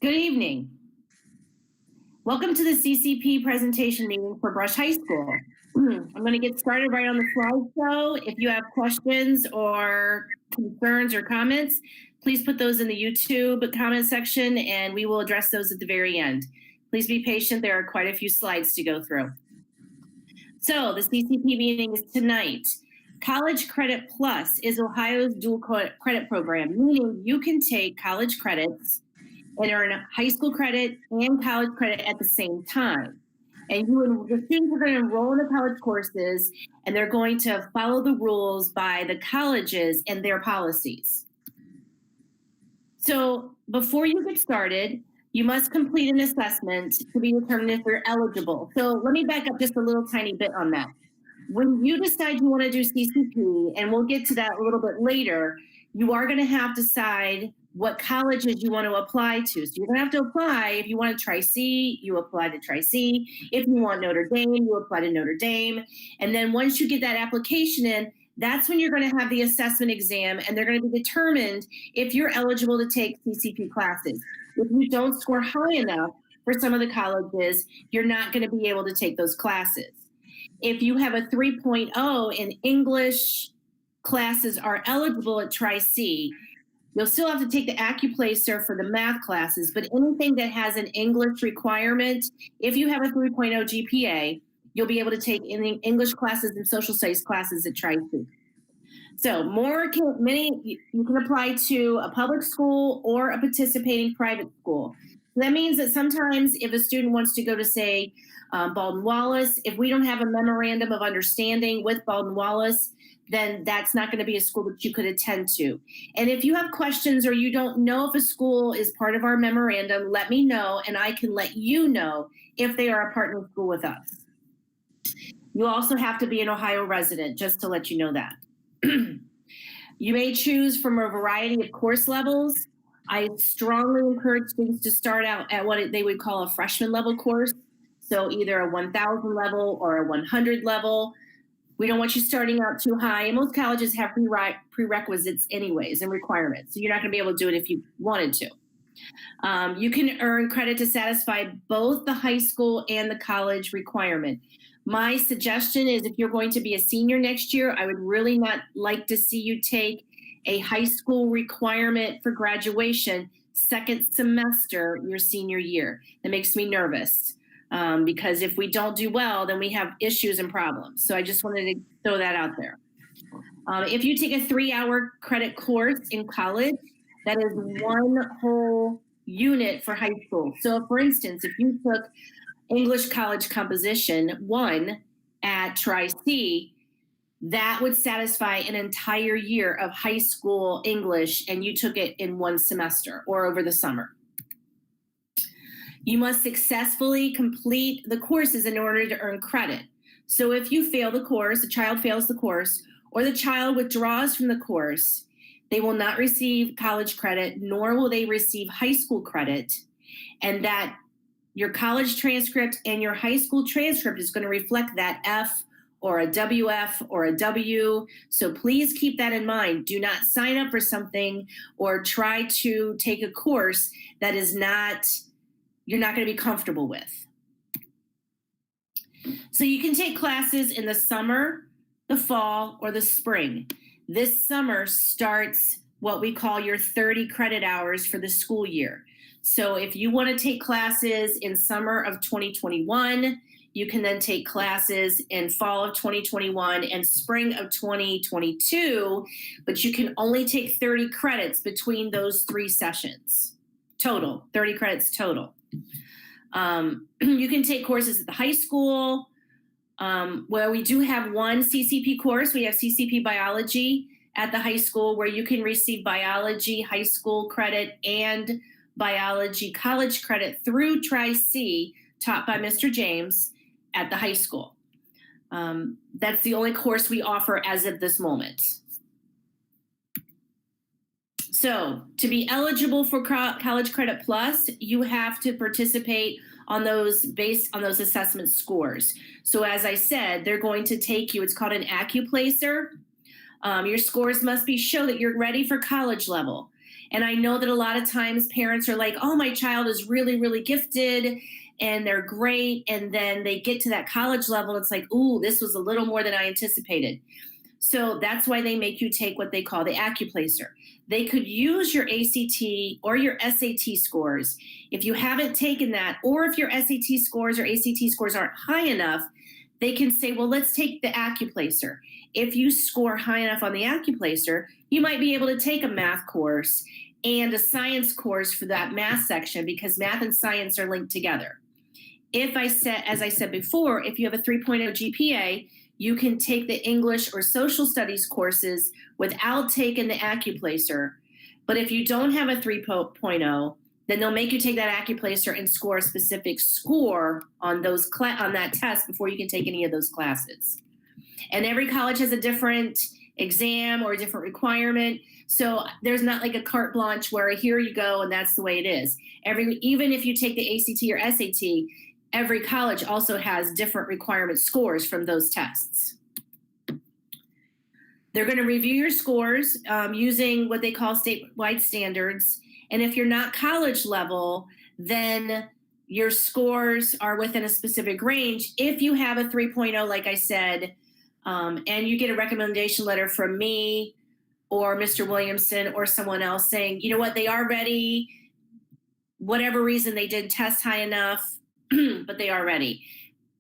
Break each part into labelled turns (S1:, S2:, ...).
S1: Good evening. Welcome to the CCP presentation meeting for Brush High School. I'm going to get started right on the slideshow. If you have questions or concerns or comments, please put those in the YouTube comment section and we will address those at the very end. Please be patient. There are quite a few slides to go through. So the CCP meeting is tonight. College Credit Plus is Ohio's dual credit program, meaning you can take college credits and earn high school credit and college credit at the same time. And the students are going to enroll in the college courses, and they're going to follow the rules by the colleges and their policies. So before you get started, you must complete an assessment to be determined if you're eligible. So let me back up just a little tiny bit on that. When you decide you want to do CCP, and we'll get to that a little bit later, you are going to have to decide what colleges you want to apply to. So you're going to have to apply. If you want to Tri-C, you apply to Tri-C. If you want Notre Dame, you apply to Notre Dame. And then once you get that application in, that's when you're going to have the assessment exam, and they're going to be determined if you're eligible to take CCP classes. If you don't score high enough for some of the colleges, you're not going to be able to take those classes. If you have a 3.0 in English classes are eligible at Tri-C, you'll still have to take the AccuPlacer for the math classes, but anything that has an English requirement, if you have a 3.0 GPA, you'll be able to take English classes and social studies classes at Tri-C. So you can apply to a public school or a participating private school. That means that sometimes if a student wants to go to, say, Baldwin-Wallace, if we don't have a memorandum of understanding with Baldwin-Wallace, then that's not going to be a school that you could attend to. And if you have questions or you don't know if a school is part of our memorandum, let me know and I can let you know if they are a partner school with us. You also have to be an Ohio resident, just to let you know that. You may choose from a variety of course levels. I strongly encourage students to start out at what they would call a freshman level course. So either a 1,000 level or a 100 level. We don't want you starting out too high. And most colleges have prerequisites anyways and requirements. So you're not going to be able to do it if you wanted to. You can earn credit to satisfy both the high school and the college requirement. My suggestion is if you're going to be a senior next year, I would really not like to see you take a high school requirement for graduation second semester your senior year. That makes me nervous. Because if we don't do well, then we have issues and problems. So I just wanted to throw that out there. If you take a 3-hour credit course in college, that is one whole unit for high school. So for instance, if you took English College Composition 1 at Tri-C, that would satisfy an entire year of high school English, and you took it in one semester or over the summer. You must successfully complete the courses in order to earn credit. So if you fail the course, the child fails the course, or the child withdraws from the course, they will not receive college credit, nor will they receive high school credit. And that your college transcript and your high school transcript is going to reflect that F or a WF or a W. So please keep that in mind. Do not sign up for something or try to take a course that is you're not going to be comfortable with. So you can take classes in the summer, the fall, or the spring. This summer starts what we call your 30 credit hours for the school year. So if you want to take classes in summer of 2021, you can then take classes in fall of 2021 and spring of 2022, but you can only take 30 credits between those 3 sessions. Total, 30 credits total. You can take courses at the high school, where we do have one CCP course. We have CCP biology at the high school where you can receive biology high school credit and biology college credit through Tri-C taught by Mr. James at the high school. That's the only course we offer as of this moment. So to be eligible for College Credit Plus, you have to participate on those based on those assessment scores. So as I said, they're going to take you, it's called an AccuPlacer. Your scores must show that you're ready for college level. And I know that a lot of times parents are like, oh, my child is really, really gifted and they're great. And then they get to that college level. It's like, ooh, this was a little more than I anticipated. So that's why they make you take what they call the AccuPlacer. They could use your ACT or your SAT scores. If you haven't taken that, or if your SAT scores or ACT scores aren't high enough, they can say, well, let's take the AccuPlacer. If you score high enough on the AccuPlacer, you might be able to take a math course and a science course for that math section, because math and science are linked together. As I said before, if you have a 3.0 GPA, you can take the English or social studies courses without taking the AccuPlacer. But if you don't have a 3.0, then they'll make you take that AccuPlacer and score a specific score on on that test before you can take any of those classes. And every college has a different exam or a different requirement. So there's not like a carte blanche where here you go and that's the way it is. Even if you take the ACT or SAT, every college also has different requirement scores from those tests. They're going to review your scores using what they call statewide standards. And if you're not college level, then your scores are within a specific range. If you have a 3.0, like I said, and you get a recommendation letter from me or Mr. Williamson or someone else saying, you know what, they are ready, whatever reason they didn't test high enough, but they are ready.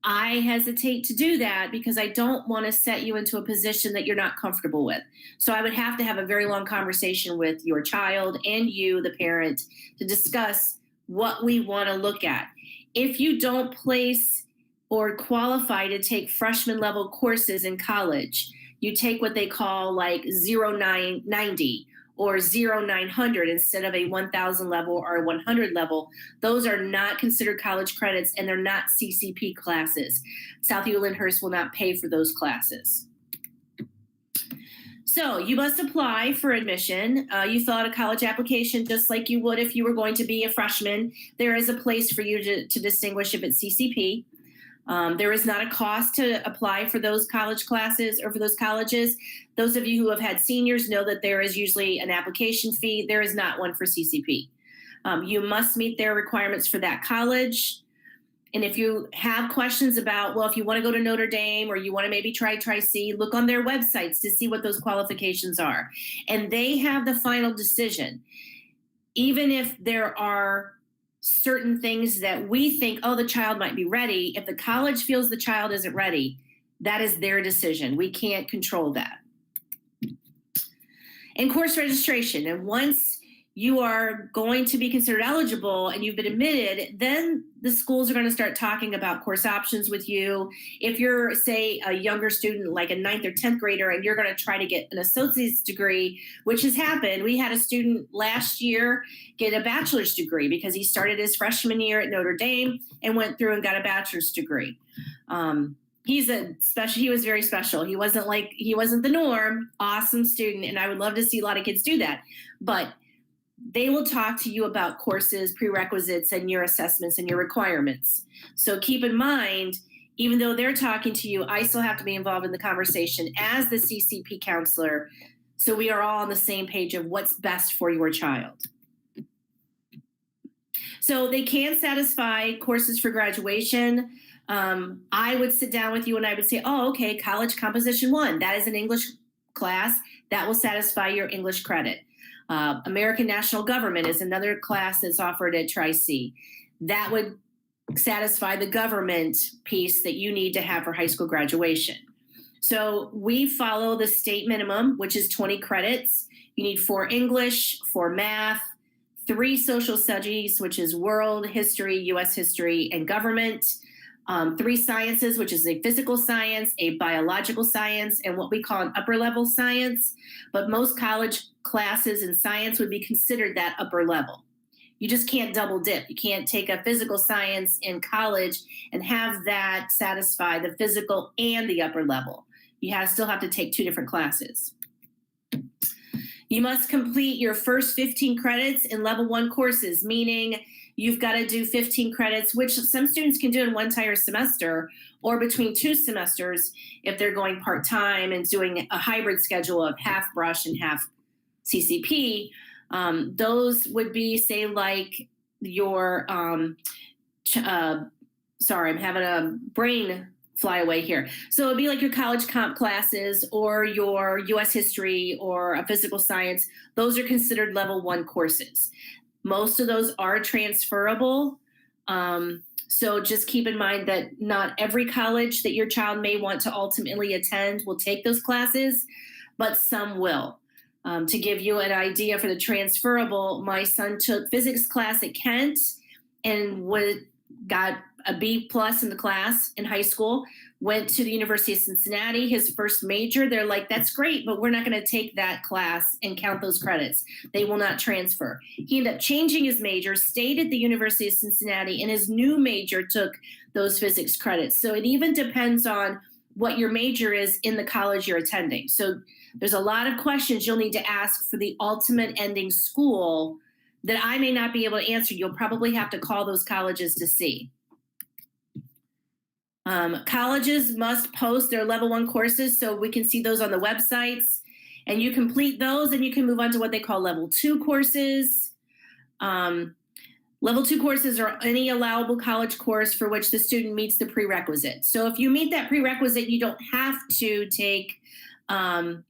S1: I hesitate to do that because I don't want to set you into a position that you're not comfortable with. So I would have to have a very long conversation with your child and you, the parent, to discuss what we want to look at. If you don't place or qualify to take freshman level courses in college, you take what they call like 0990 or 0900 instead of a 1000 level or a 100 level. Those are not considered college credits and they're not CCP classes. Southview Lyndhurst will not pay for those classes. So you must apply for admission. You fill out a college application just like you would if you were going to be a freshman. There is a place for you to distinguish if it's CCP. There is not a cost to apply for those college classes or for those colleges. Those of you who have had seniors know that there is usually an application fee. There is not one for CCP. You must meet their requirements for that college. And if you have questions about, well, if you want to go to Notre Dame or you want to maybe try Tri-C, look on their websites to see what those qualifications are. And they have the final decision. Even if there are certain things that we think, oh, the child might be ready, if the college feels the child isn't ready, that is their decision. We can't control that. And course registration. And once you are going to be considered eligible and you've been admitted, then the schools are going to start talking about course options with you. If you're, say, a younger student, like a 9th or 10th grader, and you're going to try to get an associate's degree, which has happened. We had a student last year get a bachelor's degree because he started his freshman year at Notre Dame and went through and got a bachelor's degree. He was very special. He wasn't the norm. Awesome student. And I would love to see a lot of kids do that. But they will talk to you about courses, prerequisites, and your assessments and your requirements. So keep in mind, even though they're talking to you, I still have to be involved in the conversation as the CCP counselor, so we are all on the same page of what's best for your child. So they can satisfy courses for graduation. I would sit down with you and I would say, oh, okay, College Composition 1, that is an English class that will satisfy your English credit. American National Government is another class that's offered at Tri-C. That would satisfy the government piece that you need to have for high school graduation. So we follow the state minimum, which is 20 credits. You need 4 English, 4 math, 3 social studies, which is world history, US history, and government. 3 sciences, which is a physical science, a biological science, and what we call an upper level science. But most college classes in science would be considered that upper level. You just can't double dip. You can't take a physical science in college and have that satisfy the physical and the upper level. You still have to take 2 different classes. You must complete your first 15 credits in level 1 courses, meaning you've got to do 15 credits, which some students can do in one entire semester or between 2 semesters if they're going part-time and doing a hybrid schedule of half brush and half CCP. Those would be, say, like your, sorry, I'm having a brain fly away here. So it'd be like your college comp classes or your US history or a physical science. Those are considered level 1 courses. Most of those are transferable. So just keep in mind that not every college that your child may want to ultimately attend will take those classes, but some will. To give you an idea for the transferable, my son took physics class at Kent and got a B plus in the class in high school, went to the University of Cincinnati, his first major. They're like, that's great, but we're not going to take that class and count those credits. They will not transfer. He ended up changing his major, stayed at the University of Cincinnati, and his new major took those physics credits. So it even depends on what your major is in the college you're attending. So there's a lot of questions you'll need to ask for the ultimate ending school that I may not be able to answer. You'll probably have to call those colleges to see. Colleges must post their level 1 courses so we can see those on the websites, and you complete those and you can move on to what they call level 2 courses. Level 2 courses are any allowable college course for which the student meets the prerequisite. So if you meet that prerequisite, you don't have to take some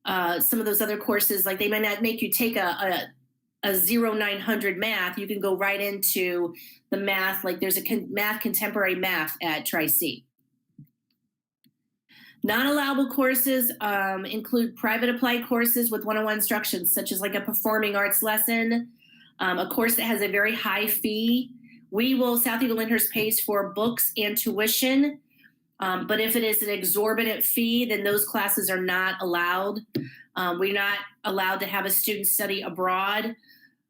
S1: of those other courses. Like they might not make you take a 0900 math. You can go right into the math. Like there's a math contemporary math at Tri-C. Non-allowable courses include private applied courses with one-on-one instructions, such as like a performing arts lesson, a course that has a very high fee. Southeast Lyndhurst pays for books and tuition, but if it is an exorbitant fee, then those classes are not allowed. We're not allowed to have a student study abroad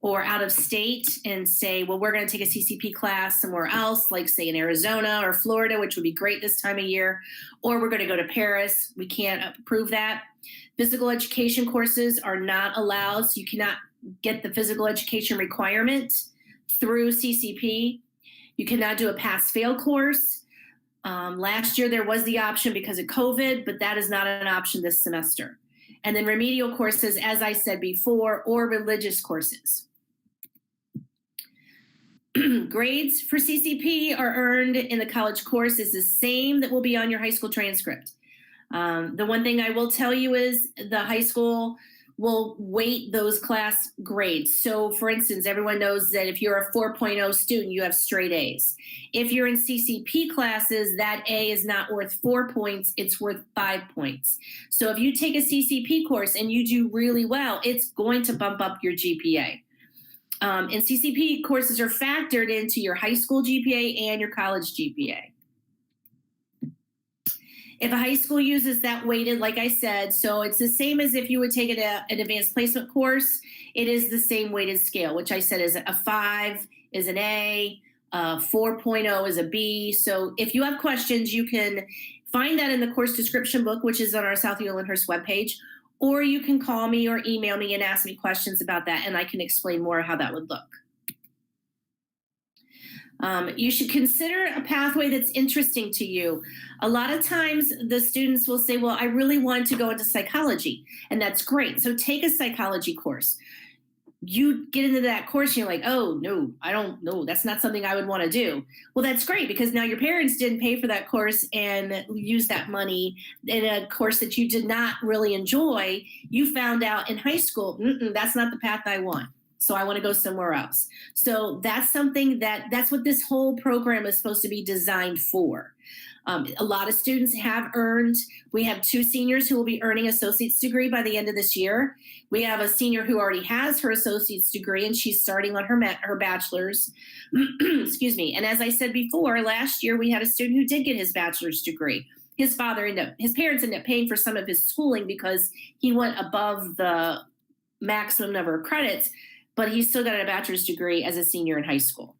S1: or out of state and say, well, we're going to take a CCP class somewhere else, like say in Arizona or Florida, which would be great this time of year, or we're going to go to Paris. We can't approve that. Physical education courses are not allowed, so you cannot get the physical education requirement through CCP. You cannot do a pass-fail course. Last year there was the option because of COVID, but that is not an option this semester. And then remedial courses, as I said before, or religious courses. Grades for CCP are earned in the college course is the same that will be on your high school transcript. The one thing I will tell you is the high school will weight those class grades. So for instance, everyone knows that if you're a 4.0 student, you have straight A's. If you're in CCP classes, that A is not worth 4 points, it's worth 5 points. So if you take a CCP course and you do really well, it's going to bump up your GPA. And CCP courses are factored into your high school GPA and your college GPA. If a high school uses that weighted, like I said, so it's the same as if you would take an advanced placement course, it is the same weighted scale, which I said is a 5 is an A, 4.0 is a B. So if you have questions, you can find that in the course description book, which is on our Southeast Lyndhurst webpage, or you can call me or email me and ask me questions about that, and I can explain more how that would look. You should consider a pathway that's interesting to you. A lot of times the students will say, well, I really want to go into psychology, and that's great. So take a psychology course. You get into that course and you're like, oh, no, I don't know. That's not something I would want to do. Well, that's great because now your parents didn't pay for that course and use that money in a course that you did not really enjoy. You found out in high school, that's not the path I want. So I want to go somewhere else. So that's something that's what this whole program is supposed to be designed for. A lot of students have earned, we have 2 seniors who will be earning associate's degree by the end of this year. We have a senior who already has her associate's degree and she's starting on her bachelor's, excuse me. And as I said before, last year we had a student who did get his bachelor's degree. His parents ended up paying for some of his schooling because he went above the maximum number of credits, but he still got a bachelor's degree as a senior in high school.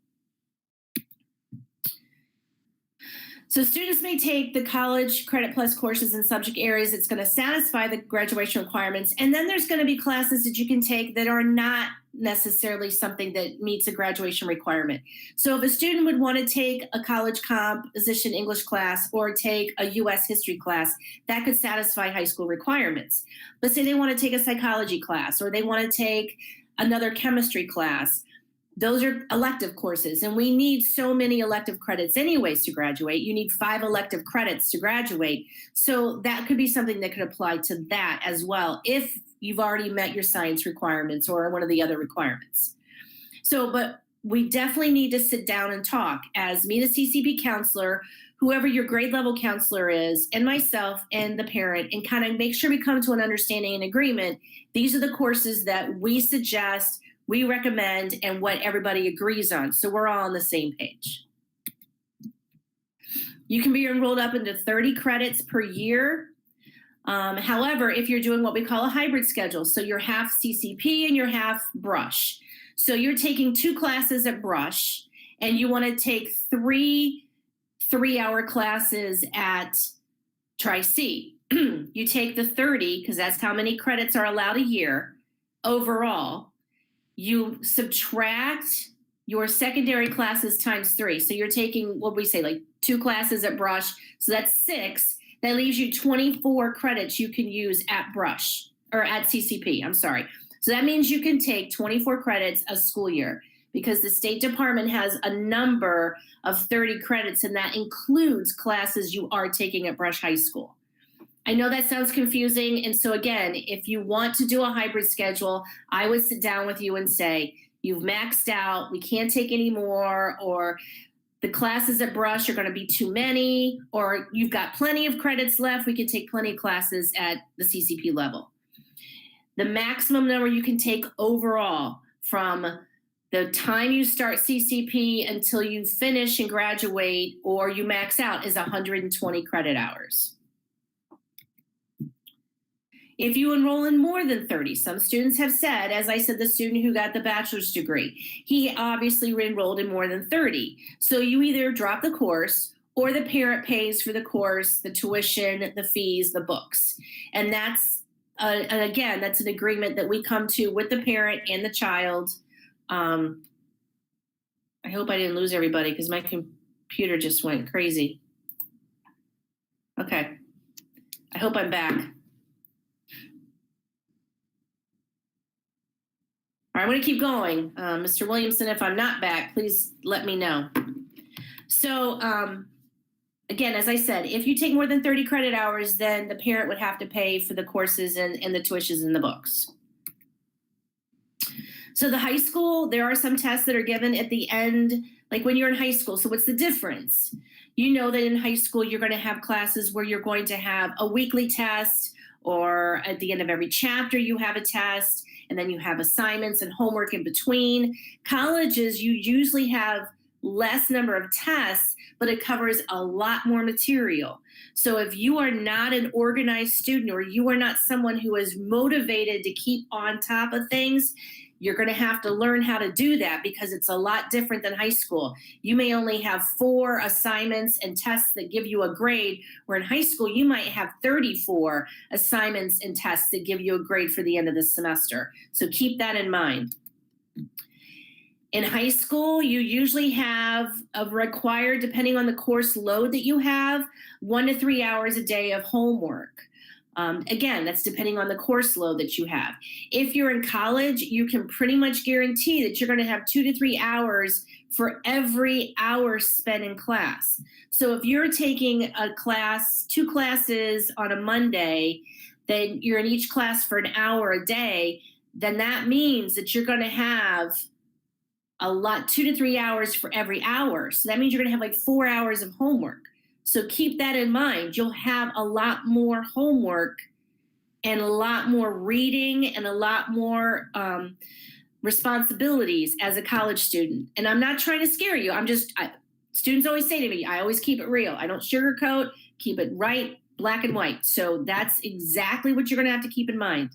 S1: So students may take the college credit plus courses in subject areas that's going to satisfy the graduation requirements. And then there's going to be classes that you can take that are not necessarily something that meets a graduation requirement. So if a student would want to take a college composition English class or take a US history class, that could satisfy high school requirements. But say they want to take a psychology class or they want to take another chemistry class. Those are elective courses, and we need so many elective credits anyways to graduate. You need 5 elective credits to graduate. So that could be something that could apply to that as well if you've already met your science requirements or one of the other requirements. So, but we definitely need to sit down and talk as me, the CCP counselor, whoever your grade level counselor is, and myself and the parent, and kind of make sure we come to an understanding and agreement. These are the courses that we suggest, we recommend, and what everybody agrees on. So we're all on the same page. You can be enrolled up into 30 credits per year. However, if you're doing what we call a hybrid schedule, so you're half CCP and you're half Brush. So you're taking 2 classes at Brush, and you want to take 3 3-hour classes at Tri-C. You take the 30, because that's how many credits are allowed a year overall. You subtract your secondary classes times 3. So you're taking, what we say, like 2 classes at Brush. So that's 6. That leaves you 24 credits you can use at Brush, or at CCP, I'm sorry. So that means you can take 24 credits a school year, because the State Department has a number of 30 credits, and that includes classes you are taking at Brush High School. I know that sounds confusing, and so again, if you want to do a hybrid schedule, I would sit down with you and say, you've maxed out, we can't take any more, or the classes at Brush are going to be too many, or you've got plenty of credits left, we can take plenty of classes at the CCP level. The maximum number you can take overall from the time you start CCP until you finish and graduate or you max out is 120 credit hours. If you enroll in more than 30, some students have said, as I said, the student who got the bachelor's degree, he obviously enrolled in more than 30. So you either drop the course or the parent pays for the course, the tuition, the fees, the books. And that's, and again, that's an agreement that we come to with the parent and the child. I hope I didn't lose everybody because my computer just went crazy. Okay, I hope I'm back. All right, I'm going to keep going. Mr. Williamson, if I'm not back, please let me know. So again, as I said, if you take more than 30 credit hours, then the parent would have to pay for the courses and the tuitions and the books. So the high school, there are some tests that are given at the end, like when you're in high school. So what's the difference? You know that in high school, you're going to have classes where you're going to have a weekly test, or at the end of every chapter, you have a test, and then you have assignments and homework in between. Colleges, you usually have less number of tests, but it covers a lot more material. So if you are not an organized student, or you are not someone who is motivated to keep on top of things, you're going to have to learn how to do that, because it's a lot different than high school. You may only have 4 assignments and tests that give you a grade, where in high school you might have 34 assignments and tests that give you a grade for the end of the semester. So keep that in mind. In high school, you usually have a required, depending on the course load that you have, 1 to 3 hours a day of homework. Again, that's depending on the course load that you have. If you're in college, you can pretty much guarantee that you're going to have 2 to 3 hours for every hour spent in class. So if you're taking a class, 2 classes on a Monday, then you're in each class for an hour a day, then that means that you're going to have a lot, 2 to 3 hours for every hour. So that means you're going to have like 4 hours of homework. So keep that in mind. You'll have a lot more homework and a lot more reading and a lot more responsibilities as a college student. And I'm not trying to scare you. Students always say to me, I always keep it real. I don't sugarcoat, keep it right, black and white. So that's exactly what you're going to have to keep in mind.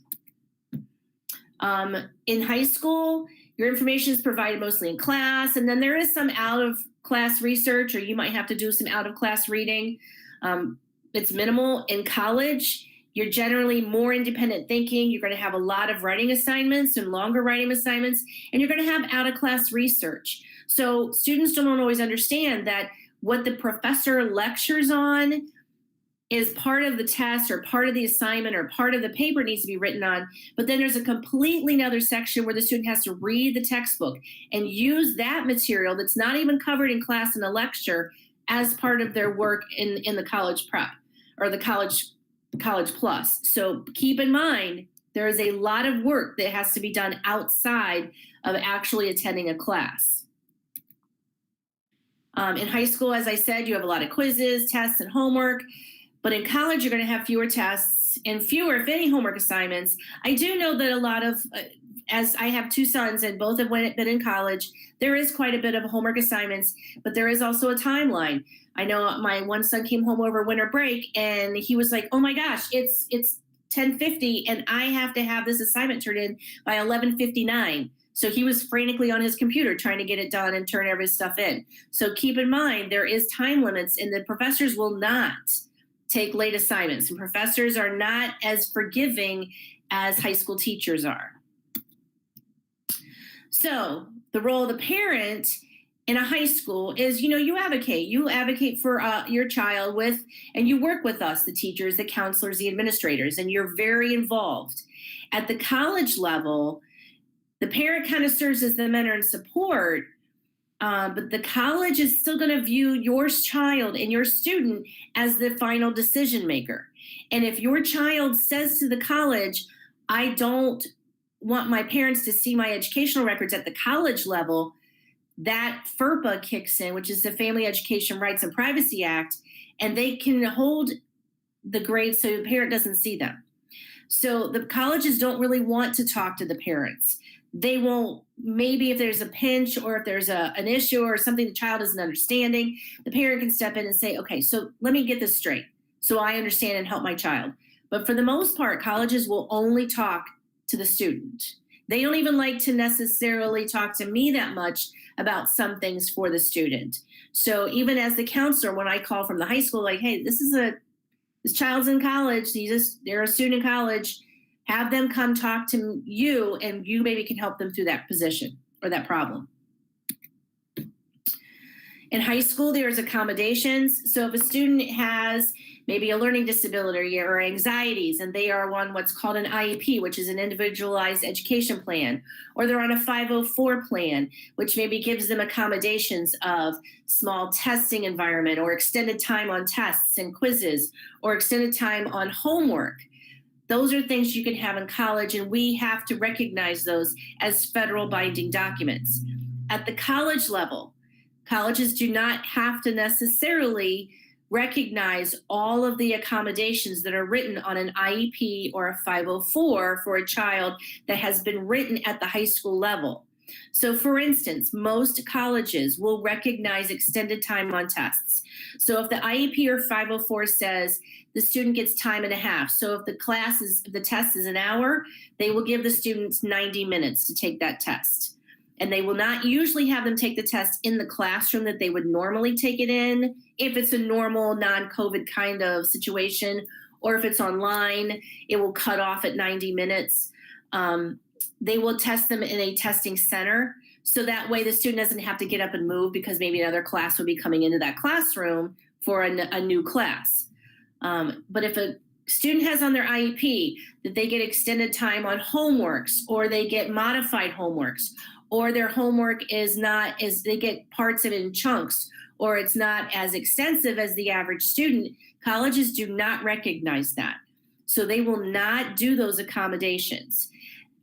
S1: In high school, your information is provided mostly in class, and then there is some out-of-class research, or you might have to do some out-of-class reading. It's minimal. In college, you're generally more independent thinking. You're going to have a lot of writing assignments and longer writing assignments, and you're going to have out-of-class research. So students don't always understand that what the professor lectures on is part of the test or part of the assignment or part of the paper needs to be written on. But then there's a completely another section where the student has to read the textbook and use that material that's not even covered in class in a lecture as part of their work in the college prep or the college plus. So keep in mind, there is a lot of work that has to be done outside of actually attending a class. In high school, as I said, you have a lot of quizzes, tests, and homework. But in college, you're going to have fewer tests and fewer, if any, homework assignments. I do know that a lot of, as I have two sons and both have been in college, there is quite a bit of homework assignments, but there is also a timeline. I know my one son came home over winter break and he was like, oh my gosh, it's 10:50 and I have to have this assignment turned in by 11:59. So he was frantically on his computer trying to get it done and turn every stuff in. So keep in mind, there is time limits and the professors will not take late assignments, and professors are not as forgiving as high school teachers are. So the role of the parent in a high school is, you advocate for your child with, and you work with us, the teachers, the counselors, the administrators, and you're very involved. At the college level, the parent kind of serves as the mentor and support, but the college is still going to view your child and your student as the final decision maker. And if your child says to the college, I don't want my parents to see my educational records at the college level, that FERPA kicks in, which is the Family Education Rights and Privacy Act, and they can hold the grades so the parent doesn't see them. So the colleges don't really want to talk to the parents. They won't, maybe if there's a pinch or if there's an issue or something the child isn't understanding, the parent can step in and say, okay, so let me get this straight so I understand and help my child. But for the most part, colleges will only talk to the student. They don't even like to necessarily talk to me that much about some things for the student. So even as the counselor, when I call from the high school, like, hey, this child's in college, they're a student in college, have them come talk to you and you maybe can help them through that position or that problem. In high school, there's accommodations. So if a student has maybe a learning disability or anxieties, and they are on what's called an IEP, which is an individualized education plan, or they're on a 504 plan, which maybe gives them accommodations of small testing environment or extended time on tests and quizzes or extended time on homework. Those are things you can have in college, and we have to recognize those as federal binding documents. At the college level, colleges do not have to necessarily recognize all of the accommodations that are written on an IEP or a 504 for a child that has been written at the high school level. So for instance, most colleges will recognize extended time on tests. So if the IEP or 504 says the student gets time and a half, so if the test is an hour, they will give the students 90 minutes to take that test. And they will not usually have them take the test in the classroom that they would normally take it in, if it's a normal non-COVID kind of situation, or if it's online, it will cut off at 90 minutes. They will test them in a testing center. So that way the student doesn't have to get up and move because maybe another class will be coming into that classroom for a new class. But if a student has on their IEP that they get extended time on homeworks, or they get modified homeworks, or their homework they get parts of it in chunks, or it's not as extensive as the average student, colleges do not recognize that. So they will not do those accommodations.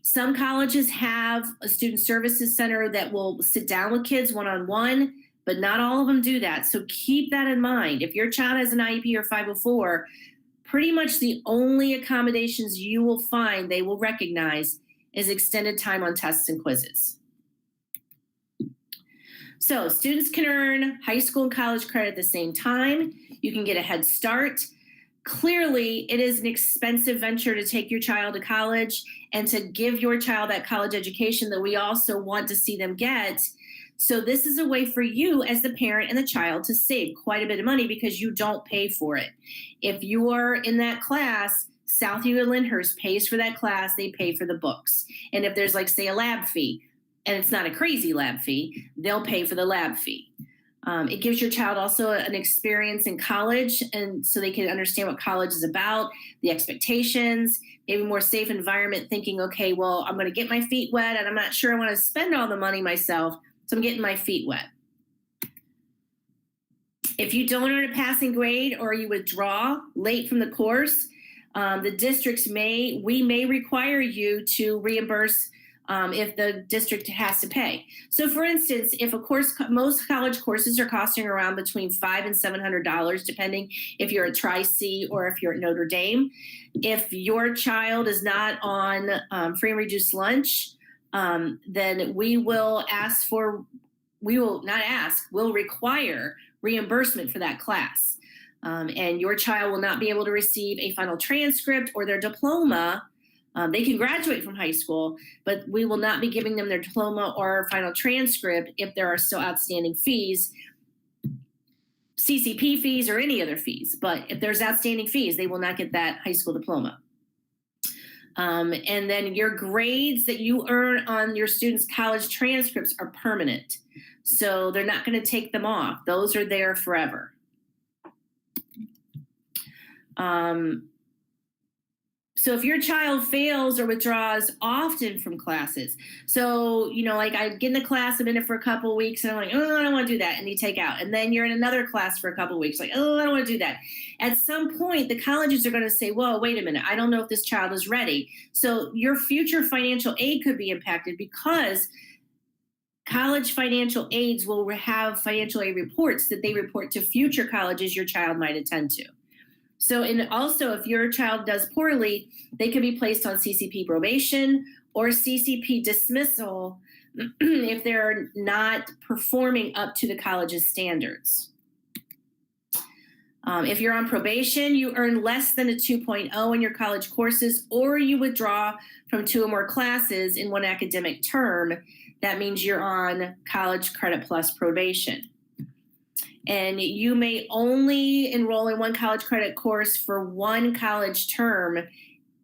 S1: Some colleges have a student services center that will sit down with kids one-on-one, but not all of them do that. So keep that in mind. If your child has an IEP or 504, pretty much the only accommodations you will find they will recognize is extended time on tests and quizzes. So students can earn high school and college credit at the same time. You can get a head start. Clearly, it is an expensive venture to take your child to college and to give your child that college education that we also want to see them get. So this is a way for you as the parent and the child to save quite a bit of money because you don't pay for it. If you are in that class, Southview and Lyndhurst pays for that class, they pay for the books. And if there's, like, say, a lab fee, and it's not a crazy lab fee, they'll pay for the lab fee. It gives your child also an experience in college, and so they can understand what college is about, the expectations, maybe more safe environment, thinking, okay, well, I'm going to get my feet wet and I'm not sure I want to spend all the money myself, so I'm getting my feet wet. If you don't earn a passing grade or you withdraw late from the course, the districts may require you to reimburse if the district has to pay. So for instance, if a course, most college courses are costing around between $500 and $700, depending if you're at Tri-C or if you're at Notre Dame. If your child is not on free and reduced lunch, then we'll require reimbursement for that class. And your child will not be able to receive a final transcript or their diploma. They can graduate from high school, but we will not be giving them their diploma or final transcript if there are still outstanding fees, CCP fees or any other fees. But if there's outstanding fees, they will not get that high school diploma. And then your grades that you earn on your students' college transcripts are permanent. So they're not going to take them off. Those are there forever. So if your child fails or withdraws often from classes, so, you know, like I get in a class, I'm in it for a couple of weeks and I'm like, oh, I don't want to do that. And you take out. And then you're in another class for a couple of weeks, like, oh, I don't want to do that. At some point, the colleges are going to say, whoa, wait a minute. I don't know if this child is ready. So your future financial aid could be impacted because college financial aids will have financial aid reports that they report to future colleges your child might attend to. So, and also if your child does poorly, they can be placed on CCP probation or CCP dismissal if they're not performing up to the college's standards. If you're on probation, you earn less than a 2.0 in your college courses, or you withdraw from 2 or more classes in one academic term. That means you're on College Credit Plus probation. And you may only enroll in one college credit course for one college term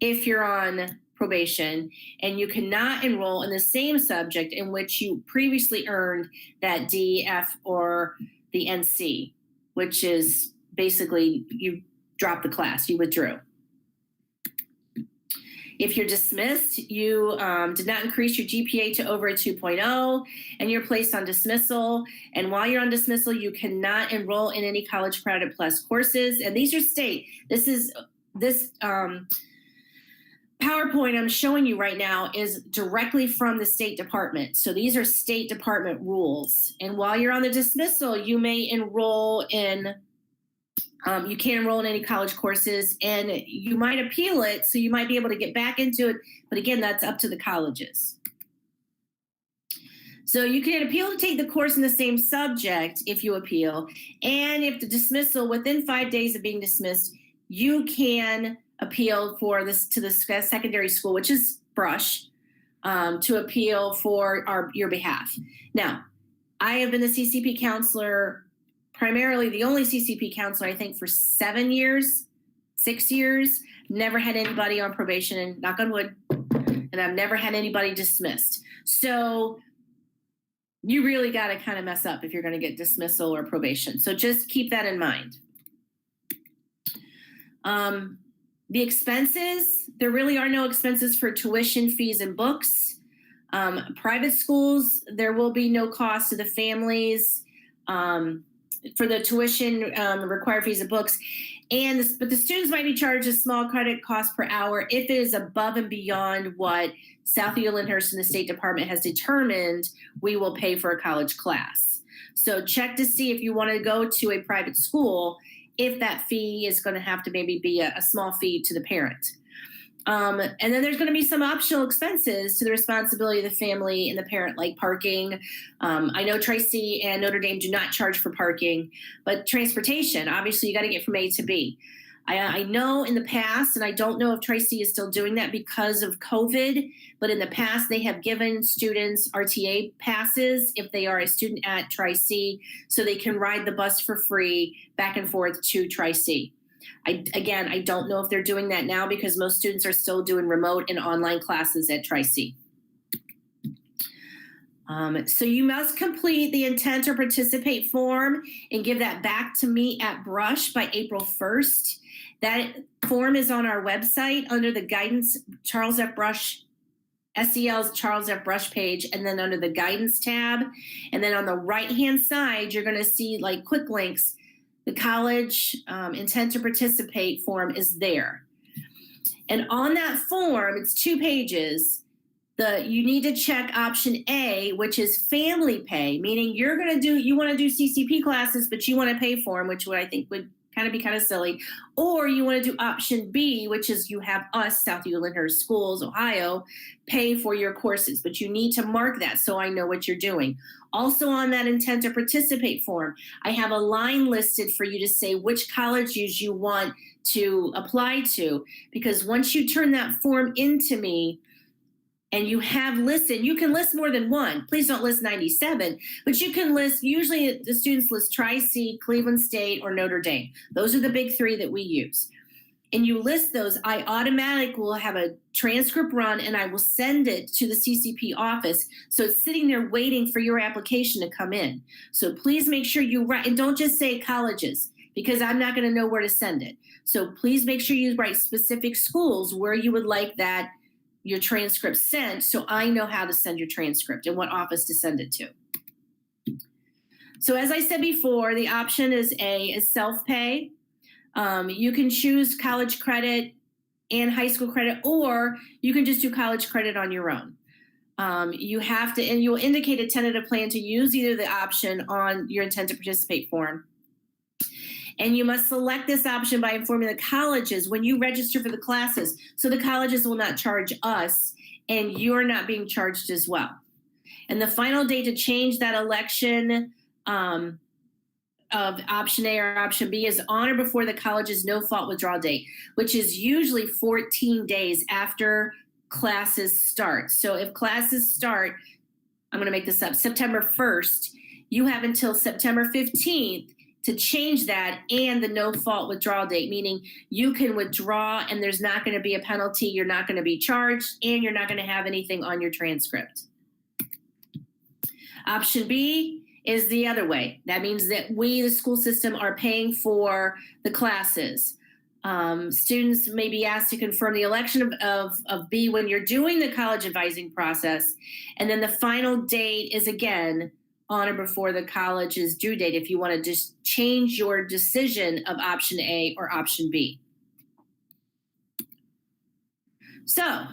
S1: if you're on probation, and you cannot enroll in the same subject in which you previously earned that D, F, or the NC, which is basically you dropped the class, you withdrew. If you're dismissed, you did not increase your GPA to over a 2.0 and you're placed on dismissal. And while you're on dismissal, you cannot enroll in any College Credit Plus courses. And these are state. This PowerPoint I'm showing you right now is directly from the State Department. So these are State Department rules. And while you're on the dismissal, you may enroll in you can't enroll in any college courses, and you might appeal it, so you might be able to get back into it. But again, that's up to the colleges. So you can appeal to take the course in the same subject if you appeal. And if the dismissal, within 5 days of being dismissed, you can appeal for this to the secondary school, which is Brush, to appeal for your behalf. Now, I have been the CCP counselor, primarily the only CCP counselor, I think, for 6 years, never had anybody on probation, and knock on wood, and I've never had anybody dismissed. So you really got to kind of mess up if you're going to get dismissal or probation. So just keep that in mind. The expenses, there really are no expenses for tuition, fees, and books. Private schools, there will be no cost to the families. For the tuition, required fees of books, but the students might be charged a small credit cost per hour if it is above and beyond what South Lyndhurst and the State Department has determined we will pay for a college class. So check to see if you want to go to a private school, if that fee is going to have to maybe be a small fee to the parent. And then there's going to be some optional expenses to the responsibility of the family and the parent, like parking. I know Tri-C and Notre Dame do not charge for parking, but transportation, obviously you got to get from A to B. I know in the past, and I don't know if Tri-C is still doing that because of COVID, but in the past they have given students RTA passes if they are a student at Tri-C, so they can ride the bus for free back and forth to Tri-C. I don't know if they're doing that now because most students are still doing remote and online classes at Tri-C. So you must complete the intent to participate form and give that back to me at Brush by April 1st. That form is on our website under the guidance, Charles F. Brush, SEL's Charles F. Brush page, and then under the guidance tab. And then on the right-hand side, you're going to see like quick links. The college intent to participate form is there. And on that form, it's 2 pages. You need to check option A, which is family pay, meaning you want to do CCP classes, but you want to pay for them, which I think would kind of be kind of silly. Or you want to do option B, which is you have us, South Lyndhurst Schools, Ohio, pay for your courses, but you need to mark that so I know what you're doing. Also on that intent to participate form, I have a line listed for you to say which colleges you want to apply to, because once you turn that form into me, and you have listed, you can list more than one. Please don't list 97, but you can list, usually the students list Tri-C, Cleveland State, or Notre Dame. Those are the big 3 that we use. And you list those, I automatically will have a transcript run and I will send it to the CCP office. So it's sitting there waiting for your application to come in. So please make sure you write, and don't just say colleges, because I'm not gonna know where to send it. So please make sure you write specific schools where you would like that your transcript sent, so I know how to send your transcript and what office to send it to. So as I said before, the option is A, is self-pay. You can choose college credit and high school credit, or you can just do college credit on your own. You have to, and you'll indicate a tentative plan to use either the option on your intent to participate form. And you must select this option by informing the colleges when you register for the classes. So the colleges will not charge us and you're not being charged as well. And the final date to change that election of option A or option B is on or before the college's no-fault withdrawal date, which is usually 14 days after classes start. So if classes start, I'm going to make this up, September 1st, you have until September 15th to change that and the no-fault withdrawal date, meaning you can withdraw and there's not going to be a penalty, you're not going to be charged, and you're not going to have anything on your transcript. Option B is the other way. That means that we, the school system, are paying for the classes. Students may be asked to confirm the election of B when you're doing the college advising process, and then the final date is again on or before the college's due date if you want to just change your decision of option A or option B. So,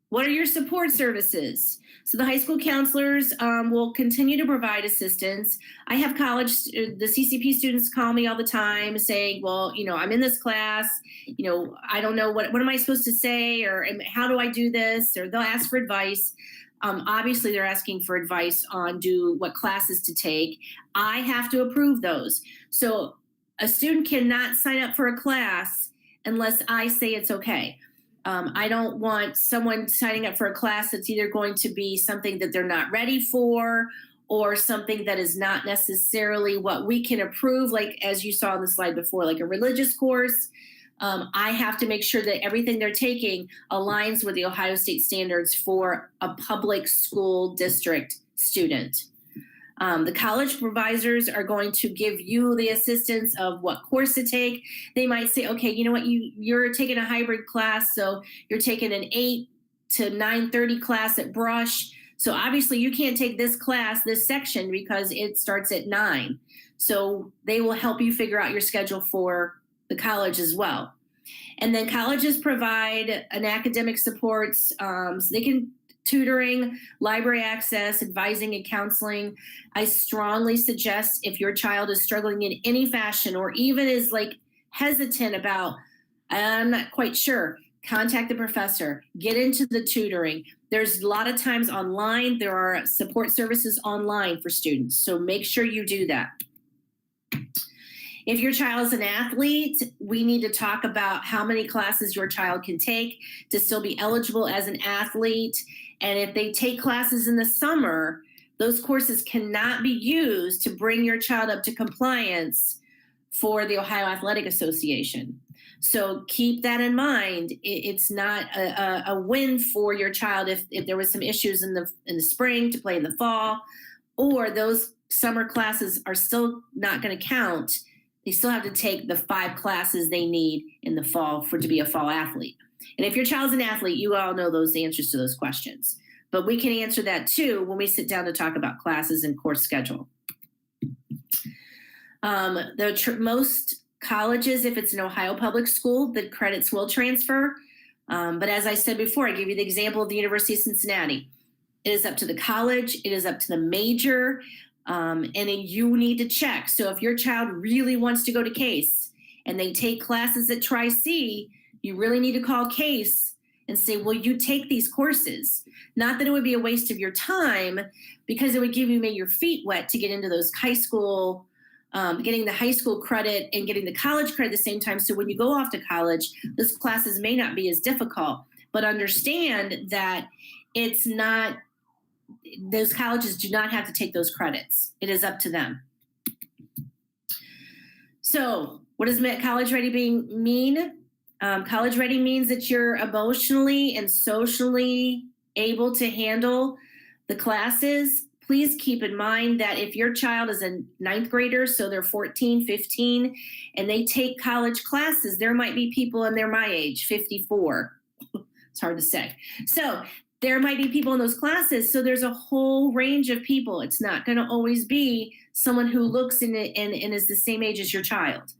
S1: what are your support services? So the high school counselors will continue to provide assistance. I have the CCP students call me all the time saying, well, I'm in this class, I don't know, what am I supposed to say, or how do I do this? Or they'll ask for advice. Obviously, they're asking for advice on what classes to take. I have to approve those. So a student cannot sign up for a class unless I say it's okay. I don't want someone signing up for a class that's either going to be something that they're not ready for or something that is not necessarily what we can approve, like as you saw on the slide before, like a religious course. I have to make sure that everything they're taking aligns with the Ohio State standards for a public school district student. The college supervisors are going to give you the assistance of what course to take. They might say, okay, you know what, you're taking a hybrid class, so you're taking an 8 to 9:30 class at Brush. So obviously you can't take this class, this section, because it starts at 9. So they will help you figure out your schedule for the college as well. And then colleges provide an academic supports, so they can tutoring, library access, advising and counseling. I strongly suggest if your child is struggling in any fashion or even is like hesitant about, I'm not quite sure, contact the professor, get into the tutoring. There's a lot of times online, there are support services online for students. So make sure you do that. If your child is an athlete, we need to talk about how many classes your child can take to still be eligible as an athlete. And if they take classes in the summer, those courses cannot be used to bring your child up to compliance for the Ohio Athletic Association. So keep that in mind. It's not a win for your child if there was some issues in the spring to play in the fall, or those summer classes are still not going to count. They still have to take the 5 classes they need in the fall to be a fall athlete. And if your child's an athlete, you all know those answers to those questions. But we can answer that too when we sit down to talk about classes and course schedule. Most colleges, if it's an Ohio public school, the credits will transfer. But as I said before, I gave you the example of the University of Cincinnati. It is up to the college, it is up to the major, and you need to check. So if your child really wants to go to CASE and they take classes at Tri-C, you really need to call CASE and say, will you take these courses? Not that it would be a waste of your time, because it would give you maybe your feet wet to get into those high school, getting the high school credit and getting the college credit at the same time. So when you go off to college, those classes may not be as difficult, but understand that it's not, those colleges do not have to take those credits. It is up to them. So what does college ready mean? College ready means that you're emotionally and socially able to handle the classes. Please keep in mind that if your child is a 9th grader, so they're 14, 15, and they take college classes, there might be people, and they're my age, 54. It's hard to say. So there might be people in those classes. So there's a whole range of people. It's not going to always be someone who looks in it and is the same age as your child.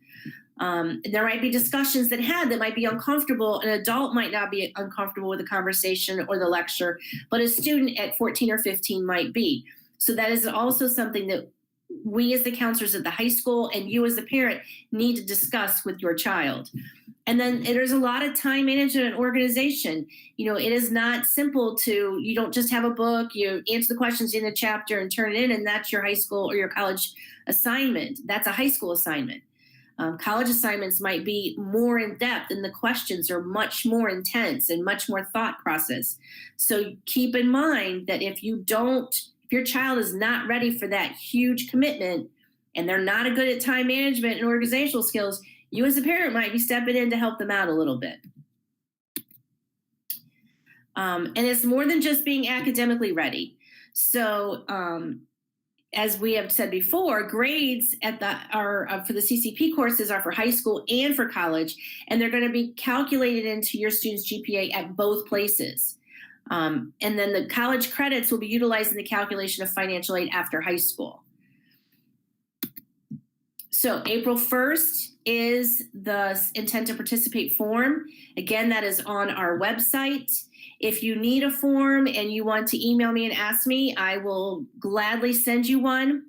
S1: There might be discussions that might be uncomfortable. An adult might not be uncomfortable with the conversation or the lecture, but a student at 14 or 15 might be. So that is also something that we as the counselors at the high school and you as the parent need to discuss with your child. And then there's a lot of time management and organization. You know, it is not simple you don't just have a book, you answer the questions in a chapter and turn it in, and that's your high school or your college assignment. That's a high school assignment. College assignments might be more in depth, and the questions are much more intense and much more thought process. So keep in mind that if your child is not ready for that huge commitment and they're not good at time management and organizational skills, you as a parent might be stepping in to help them out a little bit. And it's more than just being academically ready. So as we have said before, grades for the CCP courses are for high school and for college, and they're going to be calculated into your student's GPA at both places. And then the college credits will be utilized in the calculation of financial aid after high school. So April 1st is the intent to participate form. Again, that is on our website. If you need a form and you want to email me and ask me, I will gladly send you one.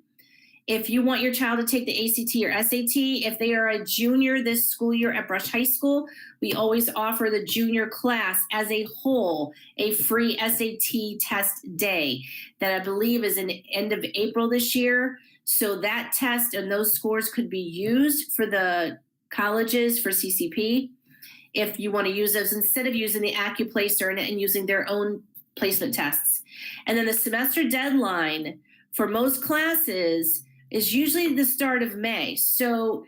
S1: If you want your child to take the ACT or SAT, if they are a junior this school year at Brush High School, we always offer the junior class as a whole a free SAT test day that I believe is in the end of April this year. So that test and those scores could be used for the colleges for CCP if you want to use those instead of using the AccuPlacer and using their own placement tests. And then the semester deadline for most classes is usually the start of May. So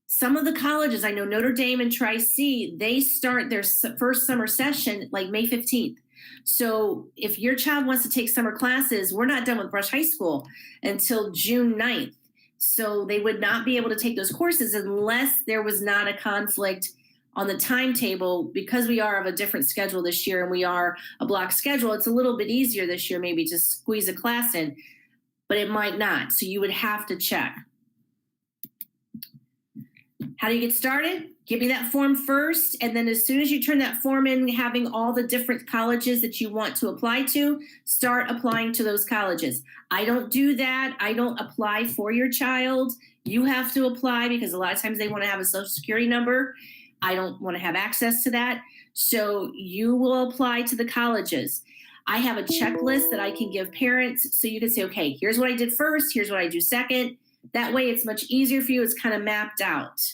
S1: some of the colleges, I know Notre Dame and Tri-C, they start their first summer session like May 15th. So if your child wants to take summer classes, we're not done with Brush High School until June 9th. So they would not be able to take those courses unless there was not a conflict on the timetable. Because we are of a different schedule this year and we are a block schedule, it's a little bit easier this year maybe to squeeze a class in, but it might not. So you would have to check. How do you get started? Give me that form first, and then as soon as you turn that form in, having all the different colleges that you want to apply to, start applying to those colleges. I don't do that. I don't apply for your child. You have to apply because a lot of times they want to have a social security number. I don't want to have access to that. So you will apply to the colleges. I have a checklist that I can give parents so you can say, okay, here's what I did first, here's what I do second. That way it's much easier for you. It's kind of mapped out.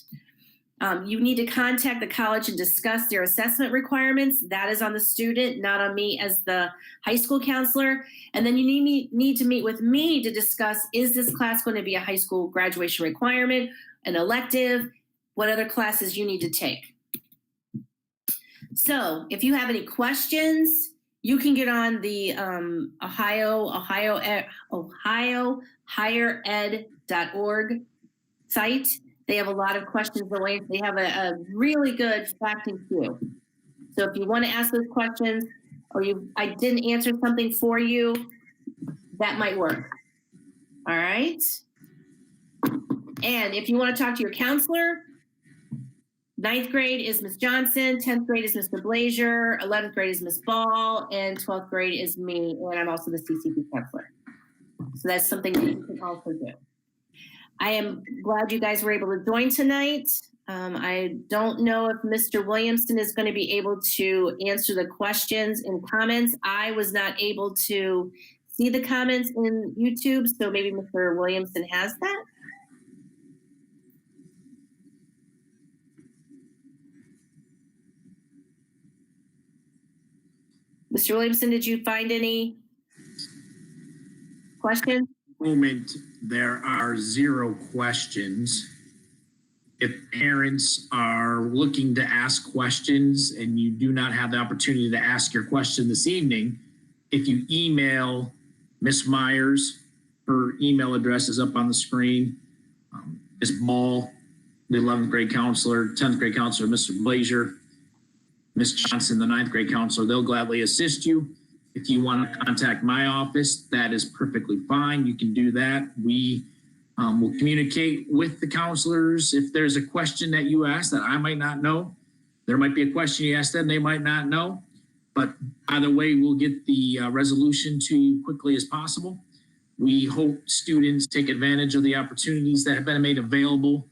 S1: You need to contact the college and discuss their assessment requirements. That is on the student, not on me as the high school counselor. And then you need to meet with me to discuss, is this class going to be a high school graduation requirement, an elective, what other classes you need to take. So if you have any questions, you can get on the ohiohighered.org site. They have a lot of questions. They have a really good facting queue. So if you want to ask those questions, or I didn't answer something for you, that might work. All right. And if you want to talk to your counselor, 9th grade is Miss Johnson, 10th grade is Mr. Blazier, 11th grade is Miss Ball, and 12th grade is me, and I'm also the CCP counselor. So that's something that you can also do. I am glad you guys were able to join tonight. I don't know if Mr. Williamson is going to be able to answer the questions and comments. I was not able to see the comments in YouTube, so maybe Mr. Williamson has that. Mr. Williamson, did you find any questions?
S2: Moment, there are 0 questions. If parents are looking to ask questions and you do not have the opportunity to ask your question this evening, if you email Miss Myers, her email address is up on the screen. Ms. Ball, the 11th grade counselor, 10th grade counselor, Mr. Blazier, Ms. Johnson, the 9th grade counselor, they'll gladly assist you. If you want to contact my office, that is perfectly fine. You can do that. We will communicate with the counselors. If there's a question that you ask that I might not know, there might be a question you ask them they might not know. But either way, we'll get the resolution to you quickly as possible. We hope students take advantage of the opportunities that have been made available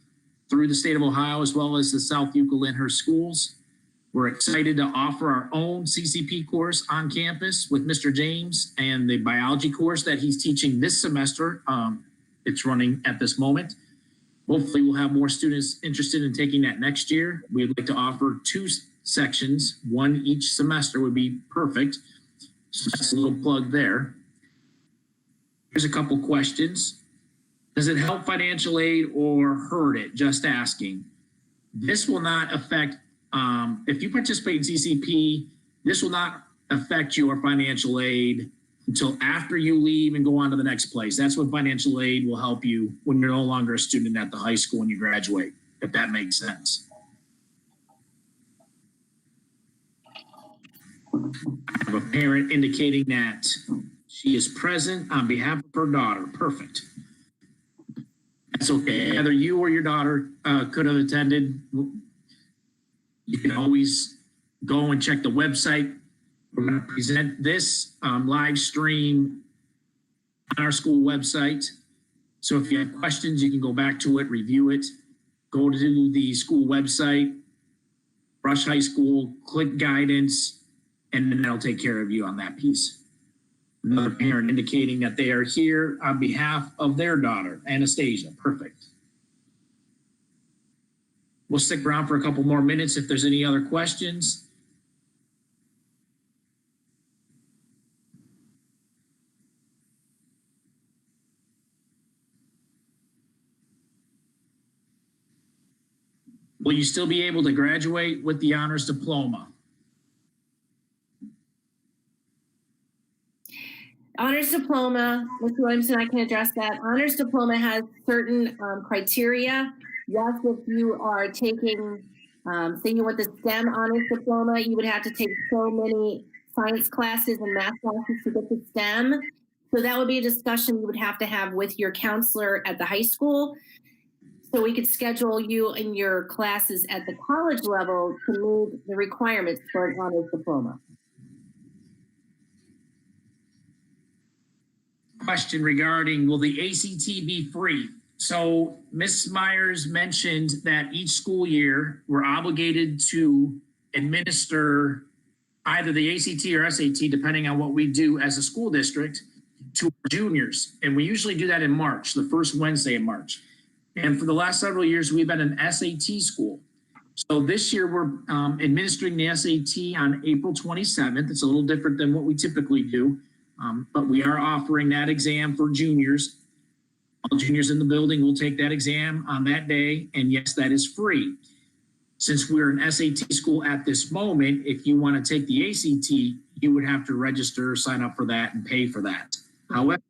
S2: through the state of Ohio, as well as the South Euclid schools. We're excited to offer our own CCP course on campus with Mr. James and the biology course that he's teaching this semester. It's running at this moment. Hopefully we'll have more students interested in taking that next year. We'd like to offer 2 sections, 1 each semester would be perfect. So that's a little plug there. Here's a couple questions. Does it help financial aid or hurt it? Just asking. This will not affect, if you participate in CCP, this will not affect your financial aid until after you leave and go on to the next place. That's when financial aid will help you when you're no longer a student at the high school when you graduate, if that makes sense. I have a parent indicating that she is present on behalf of her daughter. Perfect. That's okay. Either you or your daughter could have attended. You can always go and check the website. We're going to present this live stream on our school website. So if you have questions, you can go back to it, review it, go to the school website, Rush High School, click guidance, and then that'll take care of you on that piece. Another parent indicating that they are here on behalf of their daughter, Anastasia. Perfect. We'll stick around for a couple more minutes if there's any other questions. Will you still be able to graduate with the honors diploma?
S1: Honors diploma, Mr. Williamson, I can address that. Honors diploma has certain criteria. Yes, if you are taking, say you want the STEM honors diploma, you would have to take so many science classes and math classes to get the STEM. So that would be a discussion you would have to have with your counselor at the high school. So we could schedule you in your classes at the college level to meet the requirements for an honors diploma.
S2: Question regarding, will the ACT be free? So Ms. Myers mentioned that each school year we're obligated to administer either the ACT or SAT, depending on what we do as a school district, to our juniors. And we usually do that in March, the first Wednesday in March. And for the last several years, we've been an SAT school. So this year we're administering the SAT on April 27th. It's a little different than what we typically do. But we are offering that exam for juniors. All juniors in the building will take that exam on that day. And yes, that is free. Since we're an SAT school at this moment, if you want to take the ACT, you would have to register, sign up for that, and pay for that. However,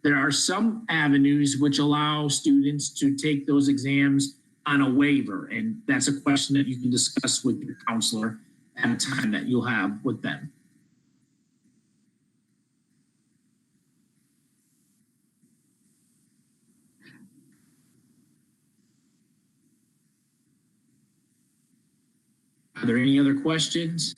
S2: there are some avenues which allow students to take those exams on a waiver, and that's a question that you can discuss with your counselor at a time that you'll have with them. Are there any other questions?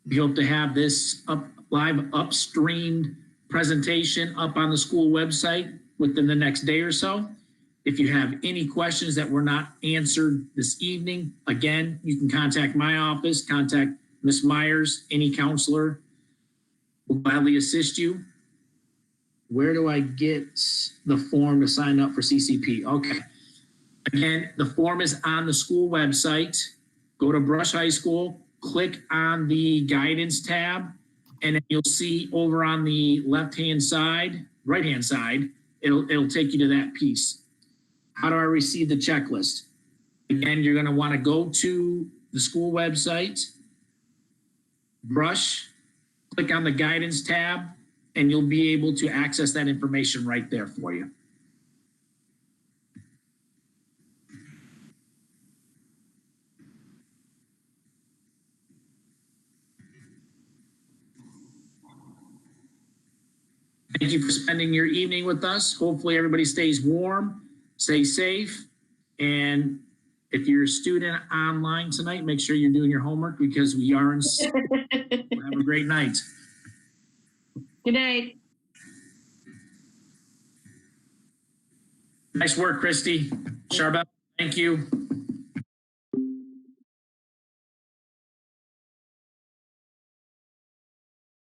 S2: We hope to have this live upstreamed presentation up on the school website within the next day or so. If you have any questions that were not answered this evening, again, you can contact my office, contact Ms. Myers, any counselor will gladly assist you. Where do I get the form to sign up for CCP? Okay. Again, the form is on the school website. Go to Brush High School, click on the guidance tab, and then you'll see over on the left-hand side, right-hand side, it'll take you to that piece. How do I receive the checklist? Again, you're going to want to go to the school website, Brush, click on the guidance tab, and you'll be able to access that information right there for you. Thank you for spending your evening with us. Hopefully everybody stays warm, stay safe, and if you're a student online tonight, make sure you're doing your homework because we are in. Have a great night.
S1: Good night.
S2: Nice work, Christy. Charbel, thank you.